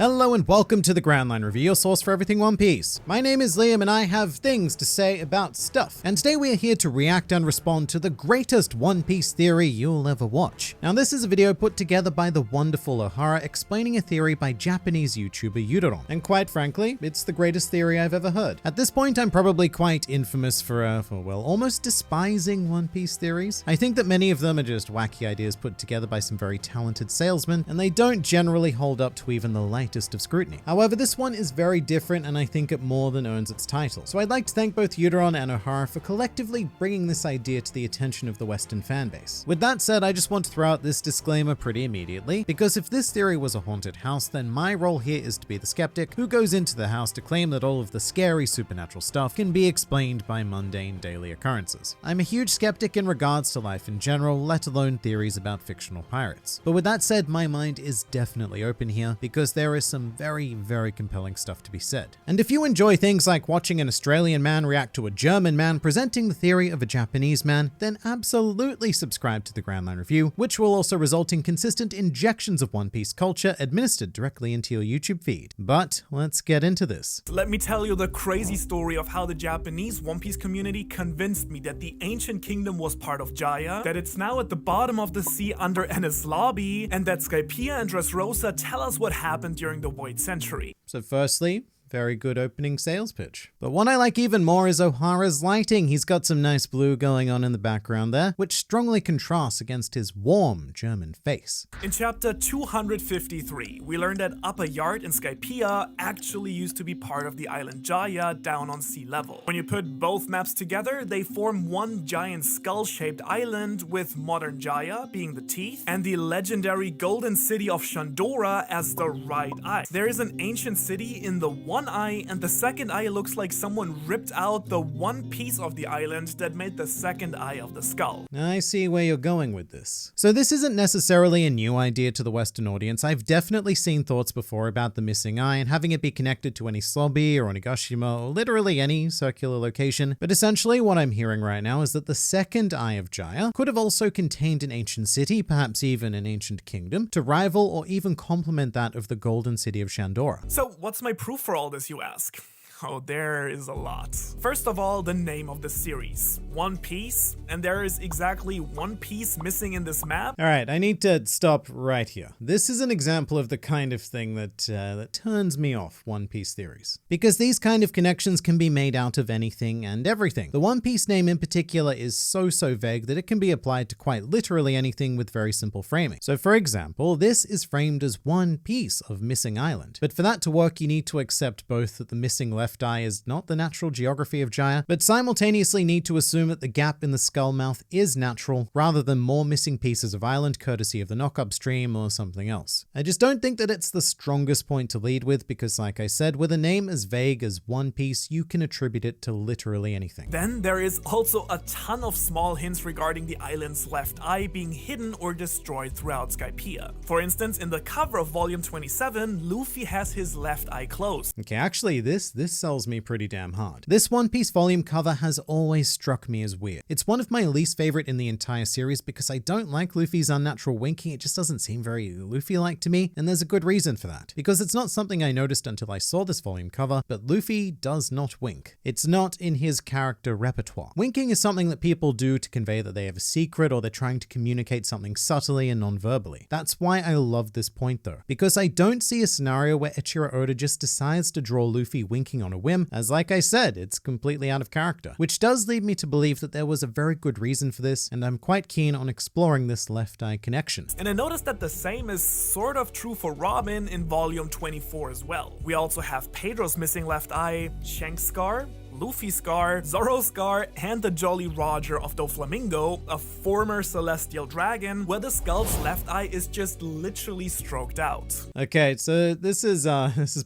Hello and welcome to the Grand Line Review, your source for everything One Piece. My name is Liam and I have things to say about stuff. And today we are here to react and respond to the greatest One Piece theory you'll ever watch. Now this is a video put together by the wonderful Ohara explaining a theory by Japanese YouTuber Yude Ron. And quite frankly, it's the greatest theory I've ever heard. At this point, I'm probably quite infamous for almost despising One Piece theories. I think that many of them are just wacky ideas put together by some very talented salesmen, and they don't generally hold up to even the latest of scrutiny. However, this one is very different and I think it more than earns its title. So I'd like to thank both Yude Ron and Ohara for collectively bringing this idea to the attention of the Western fanbase. With that said, I just want to throw out this disclaimer pretty immediately, because if this theory was a haunted house, then my role here is to be the skeptic who goes into the house to claim that all of the scary supernatural stuff can be explained by mundane daily occurrences. I'm a huge skeptic in regards to life in general, let alone theories about fictional pirates. But with that said, my mind is definitely open here because there is some very, very compelling stuff to be said. And if you enjoy things like watching an Australian man react to a German man presenting the theory of a Japanese man, then absolutely subscribe to the Grand Line Review, which will also result in consistent injections of One Piece culture administered directly into your YouTube feed. But let's get into this. Let me tell you the crazy story of how the Japanese One Piece community convinced me that the ancient kingdom was part of Jaya, that it's now at the bottom of the sea under Enies Lobby, and that Skypiea and Dressrosa tell us what happened during the Void Century. So firstly, very good opening sales pitch. But what I like even more is Ohara's lighting. He's got some nice blue going on in the background there, which strongly contrasts against his warm German face. In chapter 253, we learned that Upper Yard in Skypiea actually used to be part of the island Jaya down on sea level. When you put both maps together, they form one giant skull-shaped island with modern Jaya being the teeth and the legendary golden city of Shandora as the right eye. There is an ancient city in the one eye, and the second eye looks like someone ripped out the one piece of the island that made the second eye of the skull. I see where you're going with this. So this isn't necessarily a new idea to the Western audience. I've definitely seen thoughts before about the missing eye and having it be connected to any Lobby or Onigashima or literally any circular location. But essentially what I'm hearing right now is that the second eye of Jaya could have also contained an ancient city, perhaps even an ancient kingdom, to rival or even complement that of the golden city of Shandora. So what's my proof for all this, you ask? Oh, there is a lot. First of all, the name of the series, One Piece, and there is exactly one piece missing in this map. All right, I need to stop right here. This is an example of the kind of thing that turns me off One Piece theories. Because these kind of connections can be made out of anything and everything. The One Piece name in particular is so vague that it can be applied to quite literally anything with very simple framing. So for example, this is framed as one piece of missing island. But for that to work, you need to accept both that the missing left eye is not the natural geography of Jaya, but simultaneously need to assume that the gap in the skull mouth is natural rather than more missing pieces of island courtesy of the knock-up stream or something else. I just don't think that it's the strongest point to lead with because, like I said, with a name as vague as One Piece, you can attribute it to literally anything. Then there is also a ton of small hints regarding the island's left eye being hidden or destroyed throughout Skypiea. For instance, in the cover of volume 27, Luffy has his left eye closed. Okay, actually this sells me pretty damn hard. This One Piece volume cover has always struck me as weird. It's one of my least favorite in the entire series because I don't like Luffy's unnatural winking. It just doesn't seem very Luffy-like to me, and there's a good reason for that. Because it's not something I noticed until I saw this volume cover, but Luffy does not wink. It's not in his character repertoire. Winking is something that people do to convey that they have a secret or they're trying to communicate something subtly and non-verbally. That's why I love this point though, because I don't see a scenario where Eiichiro Oda just decides to draw Luffy winking on a whim, as like I said, it's completely out of character, which does lead me to believe that there was a very good reason for this, and I'm quite keen on exploring this left eye connection. And I noticed that the same is sort of true for Robin in volume 24 as well. We also have Pedro's missing left eye, Shank's scar, Luffy's scar, Zoro's scar, and the Jolly Roger of Doflamingo, a former celestial dragon, where the skull's left eye is just literally stroked out. Okay, so this is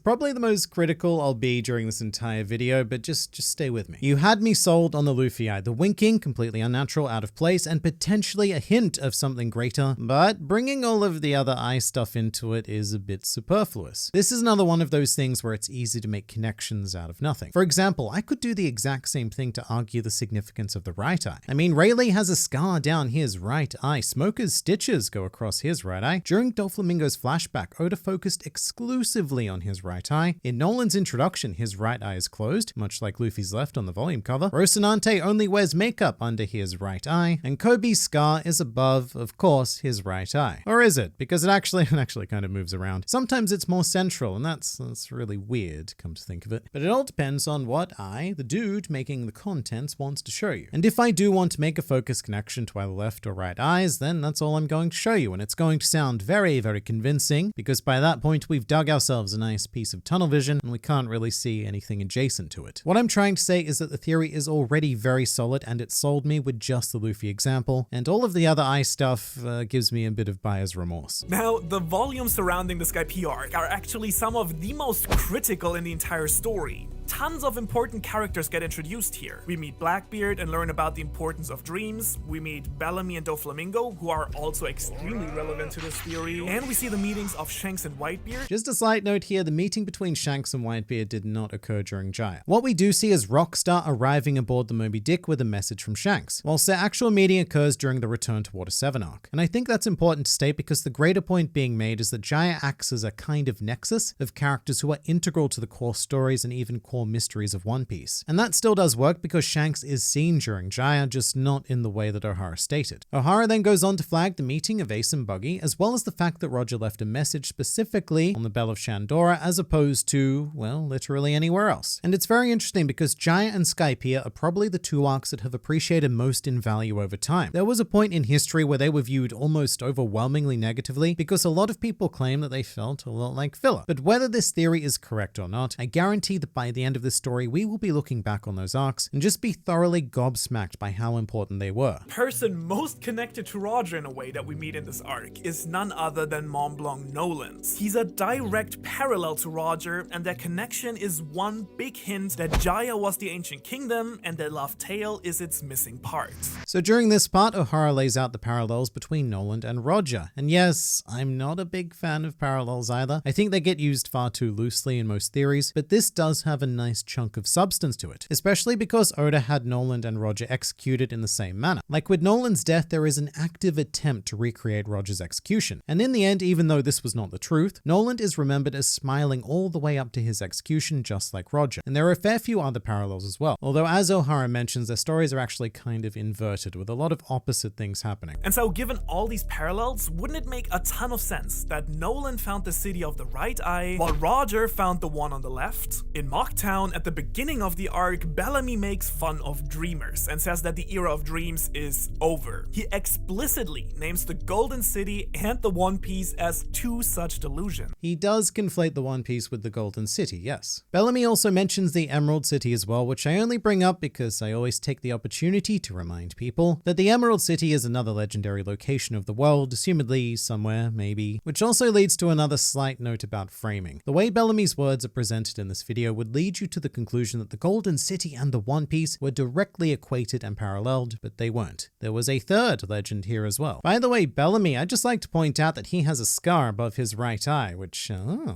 probably the most critical I'll be during this entire video, but just stay with me. You had me sold on the Luffy eye, the winking, completely unnatural, out of place, and potentially a hint of something greater, but bringing all of the other eye stuff into it is a bit superfluous. This is another one of those things where it's easy to make connections out of nothing. For example, I could could do the exact same thing to argue the significance of the right eye. I mean, Rayleigh has a scar down his right eye. Smoker's stitches go across his right eye. During Doflamingo's flashback, Oda focused exclusively on his right eye. In Nolan's introduction, his right eye is closed, much like Luffy's left on the volume cover. Rocinante only wears makeup under his right eye, and Kobe's scar is above, of course, his right eye. Or is it? Because it actually kind of moves around. Sometimes it's more central, and that's really weird, come to think of it. But it all depends on what I, the dude making the contents, wants to show you. And if I do want to make a focus connection to either left or right eyes, then that's all I'm going to show you, and it's going to sound very, very convincing, because by that point we've dug ourselves a nice piece of tunnel vision, and we can't really see anything adjacent to it. What I'm trying to say is that the theory is already very solid, and it sold me with just the Luffy example, and all of the other eye stuff gives me a bit of buyer's remorse. Now, the volumes surrounding the Skype arc are actually some of the most critical in the entire story. Tons of important characters get introduced here. We meet Blackbeard and learn about the importance of dreams. We meet Bellamy and Doflamingo, who are also extremely relevant to this theory. And we see the meetings of Shanks and Whitebeard. Just a slight note here, the meeting between Shanks and Whitebeard did not occur during Jaya. What we do see is Rockstar arriving aboard the Moby Dick with a message from Shanks, whilst their actual meeting occurs during the Return to Water 7 arc. And I think that's important to state because the greater point being made is that Jaya acts as a kind of nexus of characters who are integral to the core stories and even core mysteries of One Piece. And that still does work because Shanks is seen during Jaya, just not in the way that Ohara stated. Ohara then goes on to flag the meeting of Ace and Buggy, as well as the fact that Roger left a message specifically on the Bell of Shandora as opposed to, well, literally anywhere else. And it's very interesting because Jaya and Skypiea are probably the two arcs that have appreciated most in value over time. There was a point in history where they were viewed almost overwhelmingly negatively because a lot of people claim that they felt a lot like filler. But whether this theory is correct or not, I guarantee that by the end of this story, we will be looking back on those arcs and just be thoroughly gobsmacked by how important they were. The person most connected to Roger in a way that we meet in this arc is none other than Mont Blanc Nolans. He's a direct parallel to Roger, and their connection is one big hint that Jaya was the ancient kingdom and that Laugh Tale is its missing part. So during this part, Ohara lays out the parallels between Nolan and Roger. And yes, I'm not a big fan of parallels either. I think they get used far too loosely in most theories, but this does have a nice chunk of substance to it, especially because Oda had Nolan and Roger executed in the same manner. Like with Nolan's death, there is an active attempt to recreate Roger's execution. And in the end, even though this was not the truth, Nolan is remembered as smiling all the way up to his execution, just like Roger. And there are a fair few other parallels as well. Although as Ohara mentions, their stories are actually kind of inverted, with a lot of opposite things happening. And so given all these parallels, wouldn't it make a ton of sense that Nolan found the city of the right eye, while Roger found the one on the left? In Mocktown, at the beginning of the arc, Bellamy makes fun of dreamers and says that the era of dreams is over. He explicitly names the Golden City and the One Piece as two such delusions. He does conflate the One Piece with the Golden City, yes. Bellamy also mentions the Emerald City as well, which I only bring up because I always take the opportunity to remind people that the Emerald City is another legendary location of the world, assumedly somewhere, maybe, which also leads to another slight note about framing. The way Bellamy's words are presented in this video would lead you to the conclusion that the Golden City and the One Piece were directly equated and paralleled, but they weren't. There was a third legend here as well. By the way, Bellamy, I'd just like to point out that he has a scar above his right eye, which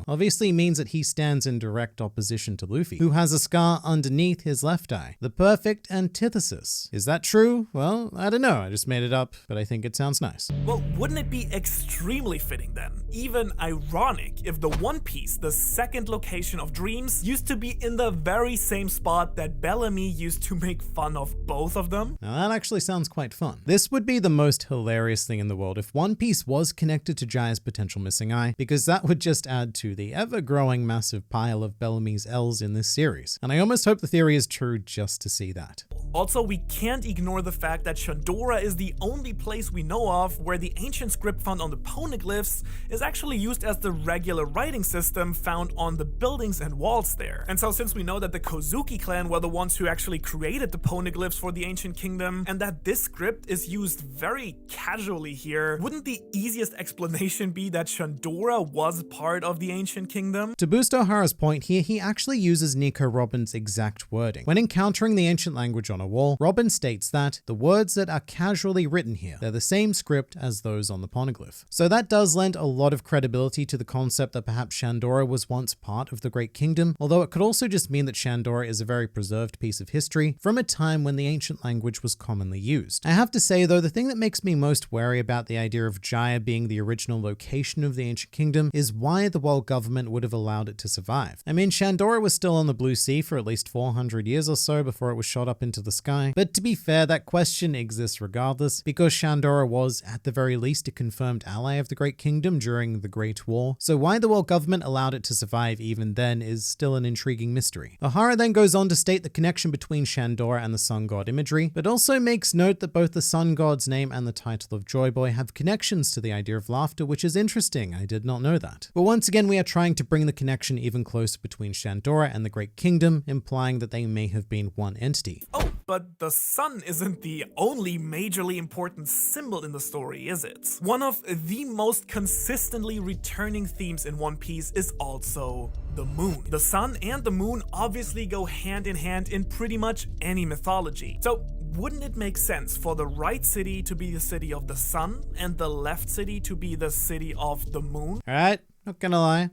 obviously means that he stands in direct opposition to Luffy, who has a scar underneath his left eye. The perfect antithesis. Is that true? Well, I don't know. I just made it up, but I think it sounds nice. Well, wouldn't it be extremely fitting then, even ironic, if the One Piece, the second location of dreams, used to be in the very same spot that Bellamy used to make fun of both of them? Now that actually sounds quite fun. This would be the most hilarious thing in the world if One Piece was connected to Jaya's potential missing eye, because that would just add to the ever-growing massive pile of Bellamy's L's in this series. And I almost hope the theory is true just to see that. Also, we can't ignore the fact that Shandora is the only place we know of where the ancient script found on the poneglyphs is actually used as the regular writing system found on the buildings and walls there. And so since we know that the Kozuki clan were the ones who actually created the poneglyphs for the ancient kingdom, and that this script is used very casually here, wouldn't the easiest explanation be that Shandora was part of the ancient kingdom? To boost Ohara's point here, he actually uses Nico Robin's exact wording. When encountering the ancient language on a wall, Robin states that the words that are casually written here, they're the same script as those on the poneglyph. So that does lend a lot of credibility to the concept that perhaps Shandora was once part of the Great Kingdom, although it could also just mean that Shandora is a very preserved piece of history from a time when the ancient language was commonly used. I have to say though, the thing that makes me most wary about the idea of Jaya being the original location of the ancient kingdom is why the world government would have allowed it to survive. I mean, Shandora was still on the blue sea for at least 400 years or so before it was shot up into the sky, but to be fair, that question exists regardless, because Shandora was, at the very least, a confirmed ally of the Great Kingdom during the Great War, so why the world government allowed it to survive even then is still an intriguing mystery. Ohara then goes on to state the connection between Shandora and the sun god imagery, but also makes note that both the sun god's name and the title of Joy Boy have connections to the idea of laughter, which is interesting. I did not know that. But once again, we are trying to bring the connection even closer between Shandora and the Great Kingdom, implying that they may have been one entity. Oh, but the sun isn't the only majorly important symbol in the story, is it? One of the most consistently returning themes in One Piece is also the moon. The sun and the moon obviously go hand in hand in pretty much any mythology. So wouldn't it make sense for the right city to be the city of the sun and the left city to be the city of the moon? Alright, not gonna lie.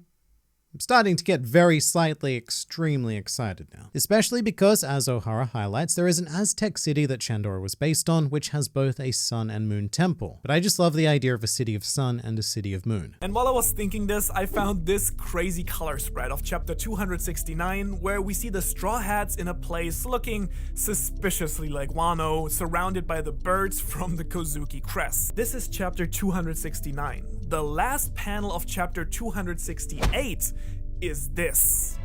I'm starting to get very slightly extremely excited now, especially because, as Ohara highlights, there is an Aztec city that Shandora was based on, which has both a sun and moon temple. But I just love the idea of a city of sun and a city of moon. And while I was thinking this, I found this crazy color spread of chapter 269, where we see the Straw Hats in a place looking suspiciously like Wano, surrounded by the birds from the Kozuki crest. This is chapter 269. The last panel of chapter 268 is this.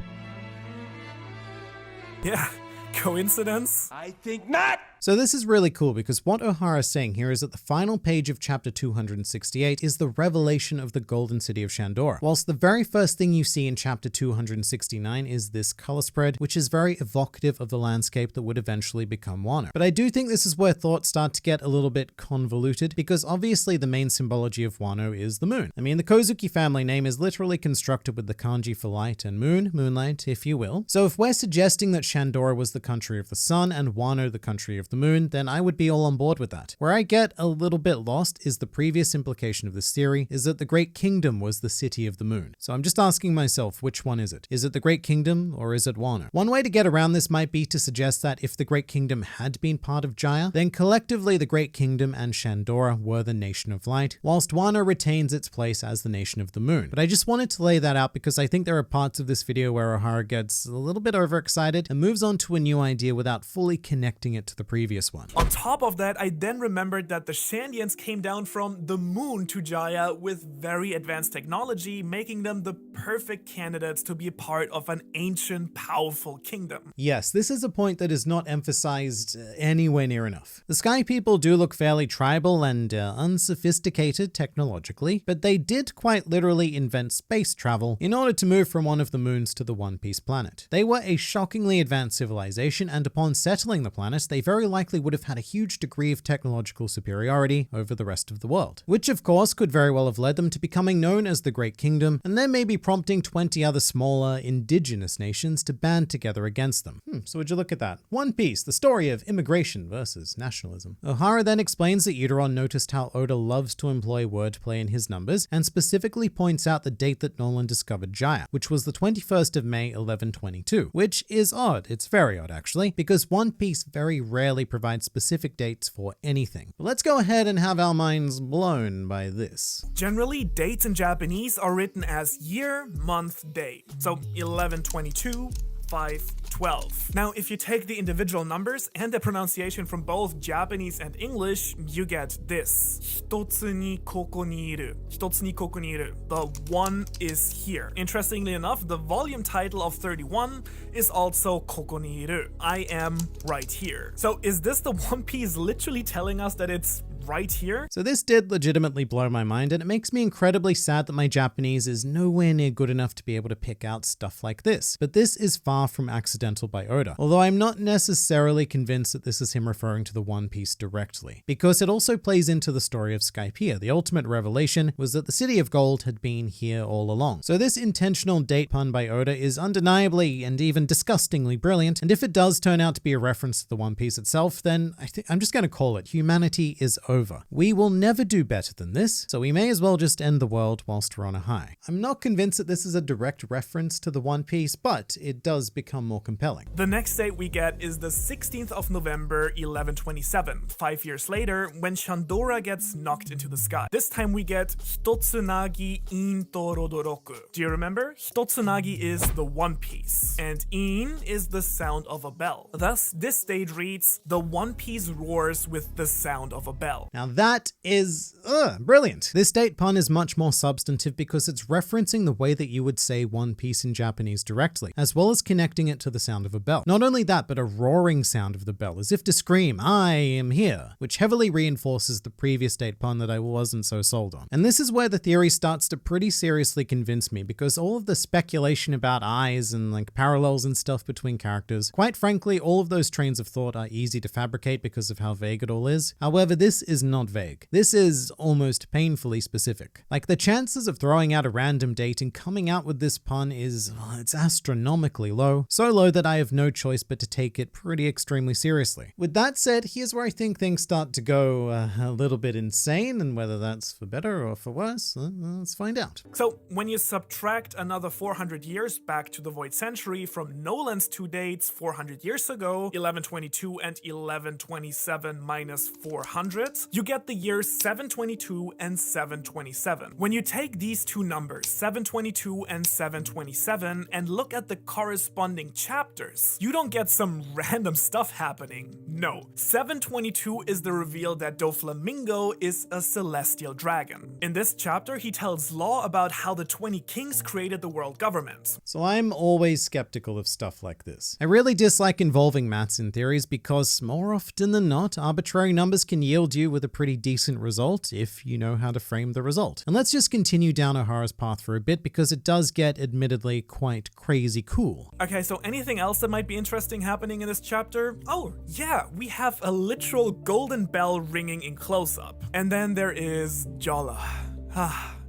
Yeah, coincidence? I think not! So this is really cool because what Ohara is saying here is that the final page of chapter 268 is the revelation of the Golden City of Shandora, whilst the very first thing you see in chapter 269 is this color spread, which is very evocative of the landscape that would eventually become Wano. But I do think this is where thoughts start to get a little bit convoluted, because obviously the main symbology of Wano is the moon. I mean, the Kozuki family name is literally constructed with the kanji for light and moon, moonlight, if you will. So if we're suggesting that Shandora was the country of the sun and Wano the country of the moon, then I would be all on board with that. Where I get a little bit lost is the previous implication of this theory is that the Great Kingdom was the city of the moon. So I'm just asking myself, which one is it? Is it the Great Kingdom or is it Wano? One way to get around this might be to suggest that if the Great Kingdom had been part of Jaya, then collectively the Great Kingdom and Shandora were the Nation of Light, whilst Wano retains its place as the Nation of the Moon. But I just wanted to lay that out because I think there are parts of this video where Ohara gets a little bit overexcited and moves on to a new idea without fully connecting it to the previous one. On top of that, I then remembered that the Shandians came down from the moon to Jaya with very advanced technology, making them the perfect candidates to be a part of an ancient, powerful kingdom. Yes, this is a point that is not emphasized anywhere near enough. The Sky People do look fairly tribal and unsophisticated technologically, but they did quite literally invent space travel in order to move from one of the moons to the One Piece planet. They were a shockingly advanced civilization, and upon settling the planet, they very likely would have had a huge degree of technological superiority over the rest of the world, which of course could very well have led them to becoming known as the Great Kingdom, and then maybe prompting 20 other smaller indigenous nations to band together against them. So would you look at that? One Piece, the story of immigration versus nationalism. Ohara then explains that Yude Ron noticed how Oda loves to employ wordplay in his numbers, and specifically points out the date that Nolan discovered Jaya, which was the 21st of May, 1122, which is odd. It's very odd actually, because One Piece very rarely provides specific dates for anything. But let's go ahead and have our minds blown by this. Generally, dates in Japanese are written as year, month, day. So 1122, 512. Now, if you take the individual numbers and the pronunciation from both Japanese and English, you get this. Hitotsu ni koko ni iru. Hitotsu ni koko ni iru. The one is here. Interestingly enough, the volume title of 31 is also koko ni iru. I am right here. So is this the One Piece literally telling us that it's right here. So this did legitimately blow my mind, and it makes me incredibly sad that my Japanese is nowhere near good enough to be able to pick out stuff like this. But this is far from accidental by Oda, although I'm not necessarily convinced that this is him referring to the One Piece directly, because it also plays into the story of Skypiea. The ultimate revelation was that the City of Gold had been here all along. So this intentional date pun by Oda is undeniably and even disgustingly brilliant, and if it does turn out to be a reference to the One Piece itself, then I'm just going to call it humanity is over. We will never do better than this, so we may as well just end the world whilst we're on a high. I'm not convinced that this is a direct reference to the One Piece, but it does become more compelling. The next date we get is the 16th of November, 1127, 5 years later, when Shandora gets knocked into the sky. This time we get Hitotsunagi in Torodoroku. Do you remember? Hitotsunagi is the One Piece, and in is the sound of a bell. Thus, this date reads, the One Piece roars with the sound of a bell. Now that is brilliant. This date pun is much more substantive because it's referencing the way that you would say One Piece in Japanese directly, as well as connecting it to the sound of a bell. Not only that, but a roaring sound of the bell, as if to scream, I am here, which heavily reinforces the previous date pun that I wasn't so sold on. And this is where the theory starts to pretty seriously convince me, because all of the speculation about eyes and like parallels and stuff between characters, quite frankly, all of those trains of thought are easy to fabricate because of how vague it all is. However, this is not vague. This is almost painfully specific. Like, the chances of throwing out a random date and coming out with this pun is, it's astronomically low. So low that I have no choice but to take it pretty extremely seriously. With that said, here's where I think things start to go a little bit insane, and whether that's for better or for worse, let's find out. So, when you subtract another 400 years back to the Void Century from Nolan's two dates 400 years ago, 1122 and 1127 minus 400, you get the years 722 and 727. When you take these two numbers, 722 and 727, and look at the corresponding chapters, you don't get some random stuff happening. No, 722 is the reveal that Doflamingo is a celestial dragon. In this chapter, he tells Law about how the 20 kings created the world government. So I'm always skeptical of stuff like this. I really dislike involving maths in theories because more often than not, arbitrary numbers can yield you with a pretty decent result if you know how to frame the result. And let's just continue down Ohara's path for a bit because it does get admittedly quite crazy cool. Okay, so anything else that might be interesting happening in this chapter? Oh, yeah, we have a literal golden bell ringing in close-up. And then there is Jala.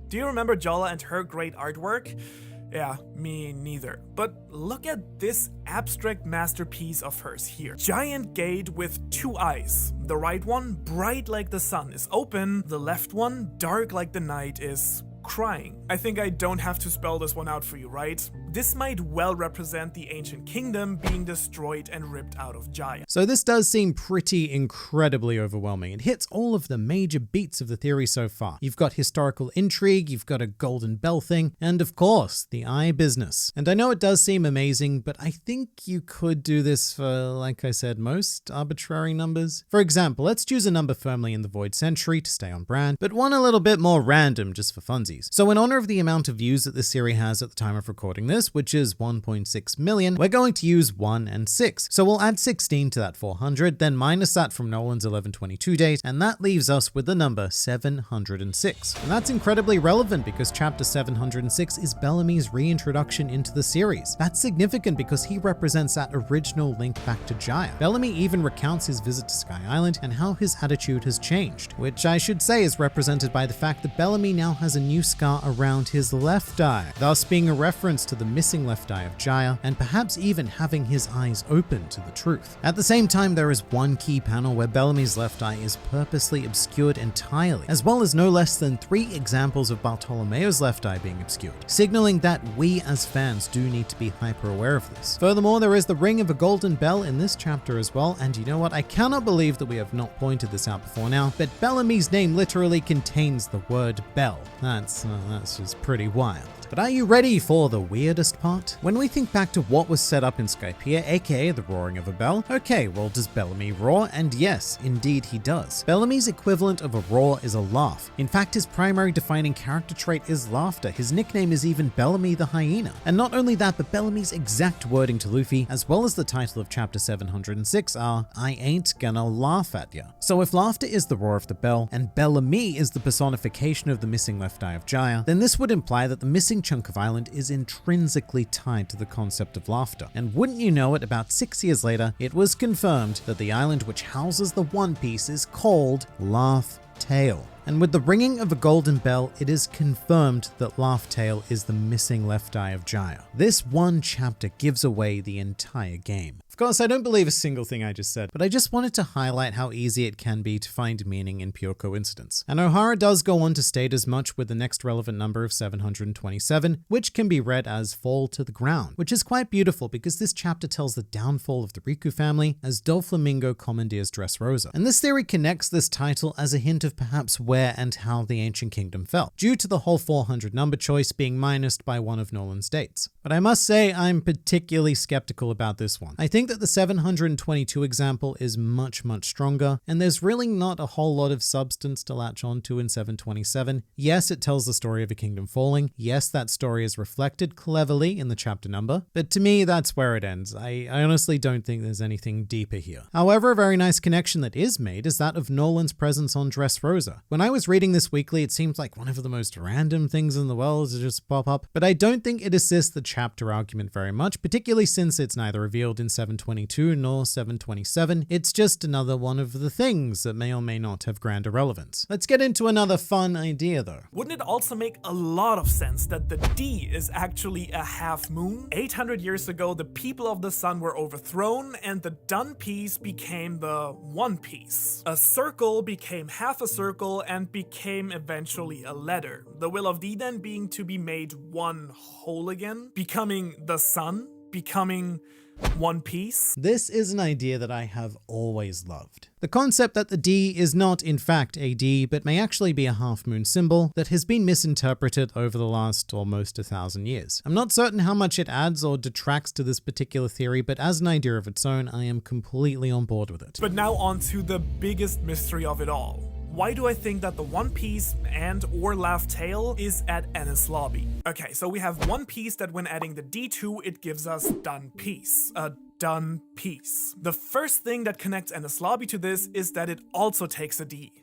Do you remember Jala and her great artwork? Yeah, me neither. But look at this abstract masterpiece of hers here. Giant gate with two eyes. The right one, bright like the sun, is open. The left one, dark like the night, is crying. I think I don't have to spell this one out for you, right? This might well represent the ancient kingdom being destroyed and ripped out of Jaya. So this does seem pretty incredibly overwhelming. It hits all of the major beats of the theory so far. You've got historical intrigue, you've got a golden bell thing, and of course, the eye business. And I know it does seem amazing, but I think you could do this for, like I said, most arbitrary numbers. For example, let's choose a number firmly in the Void Century to stay on brand, but one a little bit more random just for funsies. So in honor of the amount of views that this series has at the time of recording this, which is 1.6 million, we're going to use 1 and 6. So we'll add 16 to that 400, then minus that from Nolan's 1122 date, and that leaves us with the number 706. And that's incredibly relevant because chapter 706 is Bellamy's reintroduction into the series. That's significant because he represents that original link back to Jaya. Bellamy even recounts his visit to Sky Island and how his attitude has changed, which I should say is represented by the fact that Bellamy now has a new scar around his left eye, thus being a reference to the missing left eye of Jaya, and perhaps even having his eyes open to the truth. At the same time, there is one key panel where Bellamy's left eye is purposely obscured entirely, as well as no less than 3 examples of Bartolomeo's left eye being obscured, signaling that we as fans do need to be hyper aware of this. Furthermore, there is the ring of a golden bell in this chapter as well, and you know what, I cannot believe that we have not pointed this out before now, but Bellamy's name literally contains the word bell. That's just pretty wild. But are you ready for the weirdest part? When we think back to what was set up in Skypiea, aka the roaring of a bell, okay, well, does Bellamy roar? And yes, indeed he does. Bellamy's equivalent of a roar is a laugh. In fact, his primary defining character trait is laughter. His nickname is even Bellamy the Hyena. And not only that, but Bellamy's exact wording to Luffy, as well as the title of chapter 706 are, "I ain't gonna laugh at ya." So if laughter is the roar of the bell, and Bellamy is the personification of the missing left eye of Jaya, then this would imply that the missing chunk of island is intrinsically tied to the concept of laughter. And wouldn't you know it, about 6 years later, it was confirmed that the island which houses the One Piece is called Laugh Tale. And with the ringing of a golden bell, it is confirmed that Laugh Tale is the missing left eye of Jaya. This one chapter gives away the entire game. Of course, I don't believe a single thing I just said, but I just wanted to highlight how easy it can be to find meaning in pure coincidence. And Ohara does go on to state as much with the next relevant number of 727, which can be read as fall to the ground, which is quite beautiful because this chapter tells the downfall of the Riku family as Doflamingo commandeers Dressrosa. And this theory connects this title as a hint of perhaps where and how the ancient kingdom fell, due to the whole 400 number choice being minused by one of Nolan's dates. But I must say I'm particularly skeptical about this one. I think that the 722 example is much stronger, and there's really not a whole lot of substance to latch onto in 727. Yes, it tells the story of a kingdom falling. Yes, that story is reflected cleverly in the chapter number, but to me, that's where it ends. I honestly don't think there's anything deeper here. However, a very nice connection that is made is that of Nolan's presence on Dressrosa. When I was reading this weekly, it seems like one of the most random things in the world to just pop up, but I don't think it assists the chapter argument very much, particularly since it's neither revealed in 722 nor 727. It's just another one of the things that may or may not have grander relevance. Let's get into another fun idea though. Wouldn't it also make a lot of sense that the D is actually a half moon? 800 years ago, the people of the sun were overthrown and the done piece became the one piece. A circle became half a circle and became eventually a letter. The will of D then being to be made one whole again, becoming the sun, becoming One Piece. This is an idea that I have always loved. The concept that the D is not in fact a D, but may actually be a half-moon symbol that has been misinterpreted over the last almost 1,000 years. I'm not certain how much it adds or detracts to this particular theory, but as an idea of its own, I am completely on board with it. But now on to the biggest mystery of it all. Why do I think that the One Piece and or Laugh Tale is at Enies Lobby? Okay, so we have One Piece that when adding the D2, it gives us Done Piece. A done piece. The first thing that connects Enies Lobby to this is that it also takes a D.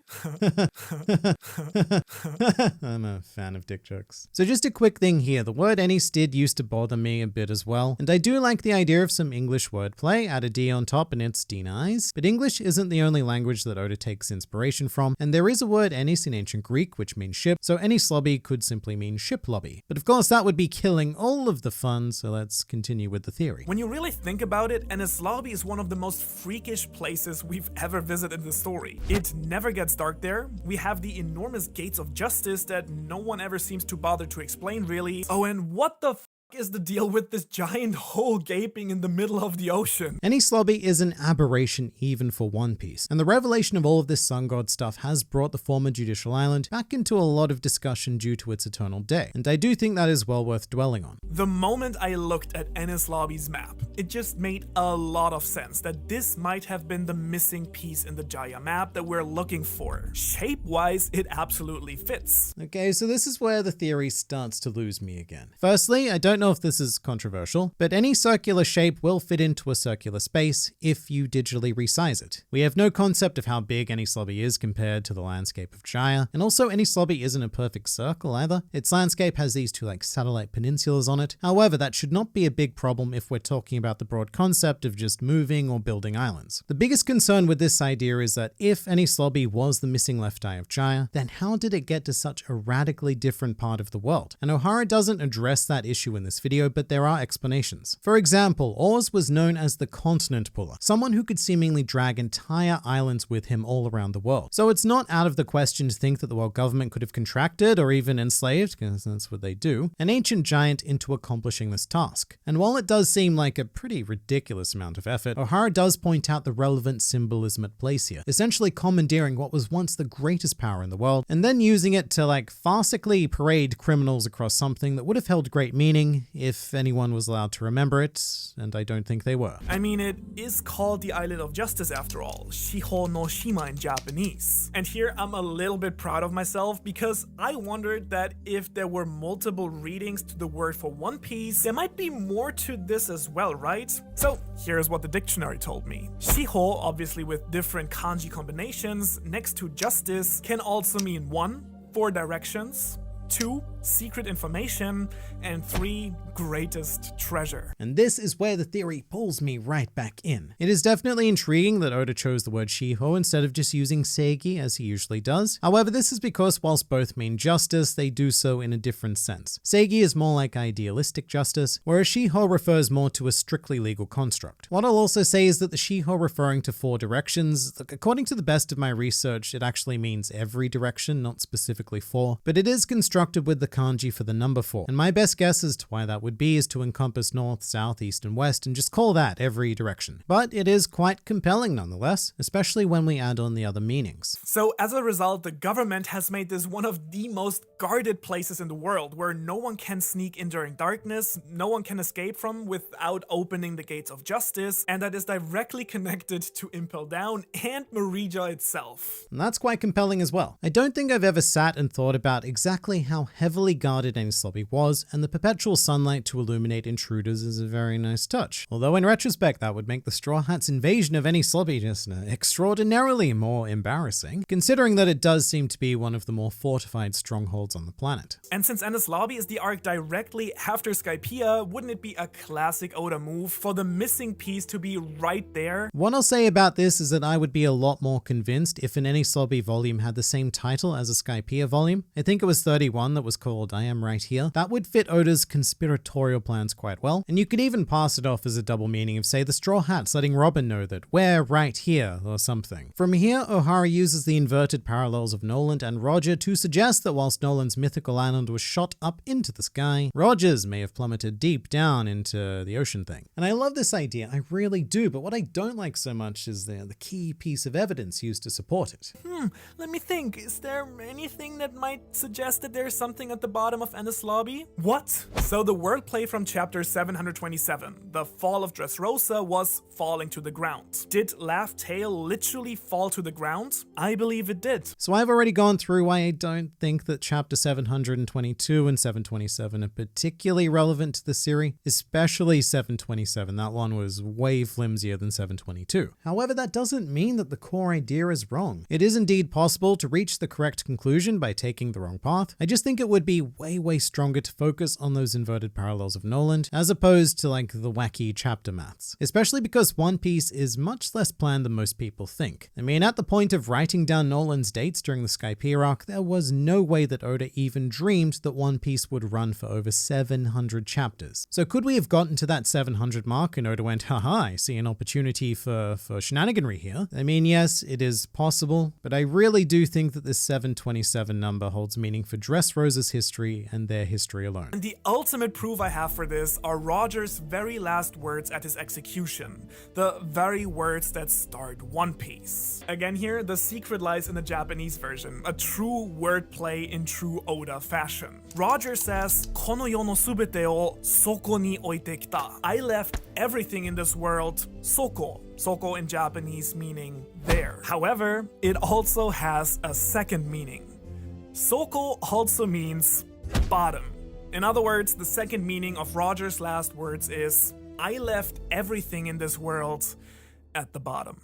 I'm a fan of dick jokes. So just a quick thing here, the word Enies did used to bother me a bit as well, and I do like the idea of some English wordplay, add a D on top and it's denies, but English isn't the only language that Oda takes inspiration from, and there is a word Enies in ancient Greek which means ship, so Enies Lobby could simply mean ship lobby. But of course that would be killing all of the fun, so let's continue with the theory. When you really think about it, Enies Lobby is one of the most freakish places we've ever visited in the story. It never gets dark there. We have the enormous gates of justice that no one ever seems to bother to explain really. Oh, and what the is the deal with this giant hole gaping in the middle of the ocean? Enies Lobby is an aberration even for One Piece, and the revelation of all of this sun god stuff has brought the former judicial island back into a lot of discussion due to its eternal day, and I do think that is well worth dwelling on. The moment I looked at Enies Lobby's map, it just made a lot of sense that this might have been the missing piece in the Jaya map that we're looking for. Shape-wise, it absolutely fits. Okay, so this is where the theory starts to lose me again. Firstly, I don't know if this is controversial, but any circular shape will fit into a circular space if you digitally resize it. We have no concept of how big Enies Lobby is compared to the landscape of Jaya, and also Enies Lobby isn't a perfect circle either. Its landscape has these two satellite peninsulas on it. However, that should not be a big problem if we're talking about the broad concept of just moving or building islands. The biggest concern with this idea is that if Enies Lobby was the missing left eye of Jaya, then how did it get to such a radically different part of the world? And Ohara doesn't address that issue in this video, but there are explanations. For example, Oz was known as the continent puller, someone who could seemingly drag entire islands with him all around the world. So it's not out of the question to think that the world government could have contracted or even enslaved, because that's what they do, an ancient giant into accomplishing this task. And while it does seem like a pretty ridiculous amount of effort, Ohara does point out the relevant symbolism at place here, essentially commandeering what was once the greatest power in the world, and then using it to farcically parade criminals across something that would have held great meaning if anyone was allowed to remember it, and I don't think they were. I mean, it is called the Island of Justice after all, Shihou no Shima in Japanese. And here I'm a little bit proud of myself because I wondered that if there were multiple readings to the word for One Piece, there might be more to this as well, right? So here's what the dictionary told me. Shihou, obviously with different kanji combinations, next to justice, can also mean 1, 4 directions, 2, secret information, and 3, greatest treasure. And this is where the theory pulls me right back in. It is definitely intriguing that Oda chose the word Shihou instead of just using Seigi as he usually does. However, this is because whilst both mean justice, they do so in a different sense. Seigi is more like idealistic justice, whereas Shihou refers more to a strictly legal construct. What I'll also say is that the Shihou referring to 4 directions, according to the best of my research, it actually means every direction, not specifically 4, but it is constructed with the kanji for the number 4. And my best guess as to why that would be is to encompass north, south, east, and west, and just call that every direction. But it is quite compelling nonetheless, especially when we add on the other meanings. So as a result, the government has made this one of the most guarded places in the world, where no one can sneak in during darkness, no one can escape from without opening the gates of justice, and that is directly connected to Impel Down and Marija itself. And that's quite compelling as well. I don't think I've ever sat and thought about exactly how heavily guarded Enies Lobby was, and the perpetual sunlight to illuminate intruders is a very nice touch. Although in retrospect, that would make the Straw Hats' invasion of Enies Lobby just extraordinarily more embarrassing, considering that it does seem to be one of the more fortified strongholds on the planet. And since Enies Lobby is the arc directly after Skypiea, wouldn't it be a classic Oda move for the missing piece to be right there? What I'll say about this is that I would be a lot more convinced if an Enies Lobby volume had the same title as a Skypiea volume. I think it was 31 that was called I Am Right Here. That would fit Oda's conspiratorial plans quite well, and you could even pass it off as a double meaning of, say, the Straw Hats letting Robin know that we're right here or something. From here, Ohara uses the inverted parallels of Noland and Roger to suggest that whilst Noland's mythical island was shot up into the sky, Roger's may have plummeted deep down into the ocean thing. And I love this idea, I really do, but what I don't like so much is the key piece of evidence used to support it. Let me think. Is there anything that might suggest that there's something at the bottom of Enies Lobby? What? So the wordplay from chapter 727, the fall of Dressrosa, was falling to the ground. Did Laugh Tale literally fall to the ground? I believe it did. So I've already gone through why I don't think that chapter 722 and 727 are particularly relevant to the series, especially 727. That one was way flimsier than 722. However, that doesn't mean that the core idea is wrong. It is indeed possible to reach the correct conclusion by taking the wrong path. I just think it would be way stronger to focus on those inverted parallels of Noland, as opposed to the wacky chapter maths. Especially because One Piece is much less planned than most people think. I mean, at the point of writing down Noland's dates during the Skypiea arc, there was no way that Oda even dreamed that One Piece would run for over 700 chapters. So could we have gotten to that 700 mark and Oda went, haha, I see an opportunity for shenaniganry here? I mean, yes, it is possible, but I really do think that this 727 number holds meaning for Dressrosa's history and their history alone. And the ultimate proof I have for this are Roger's very last words at his execution, the very words that start One Piece. Again here, the secret lies in the Japanese version, a true wordplay in true Oda fashion. Roger says, "Kono yo no subete o soko ni oite kita." I left everything in this world soko. Soko in Japanese meaning there. However, it also has a second meaning. Soko also means bottom. In other words, the second meaning of Roger's last words is, I left everything in this world at the bottom.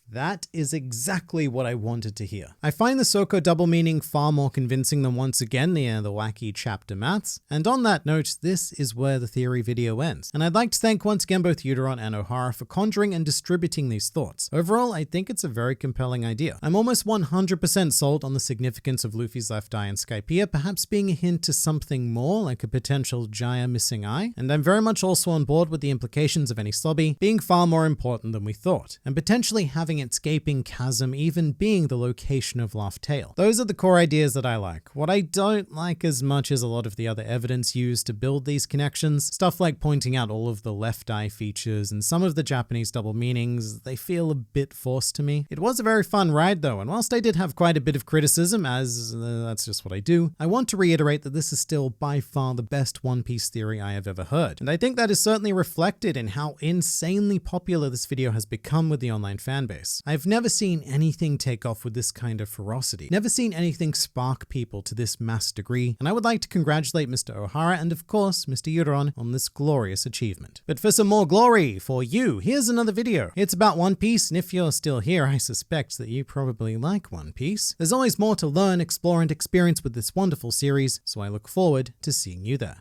That is exactly what I wanted to hear. I find the Soko double meaning far more convincing than once again the wacky chapter maths. And on that note, this is where the theory video ends. And I'd like to thank once again both Yude Ron and Ohara for conjuring and distributing these thoughts. Overall, I think it's a very compelling idea. I'm almost 100% sold on the significance of Luffy's left eye in Skypiea, perhaps being a hint to something more like a potential Jaya missing eye. And I'm very much also on board with the implications of Enies Lobby being far more important than we thought, and potentially having its gaping chasm even being the location of Laugh Tale. Those are the core ideas that I like. What I don't like as much as a lot of the other evidence used to build these connections, stuff like pointing out all of the left eye features and some of the Japanese double meanings, they feel a bit forced to me. It was a very fun ride though, and whilst I did have quite a bit of criticism, as that's just what I do, I want to reiterate that this is still by far the best One Piece theory I have ever heard. And I think that is certainly reflected in how insanely popular this video has become with the online fanbase. I've never seen anything take off with this kind of ferocity, never seen anything spark people to this mass degree, and I would like to congratulate Mr. Ohara and of course Mr. Yude Ron on this glorious achievement. But for some more glory for you, here's another video. It's about One Piece, and if you're still here, I suspect that you probably like One Piece. There's always more to learn, explore, and experience with this wonderful series, so I look forward to seeing you there.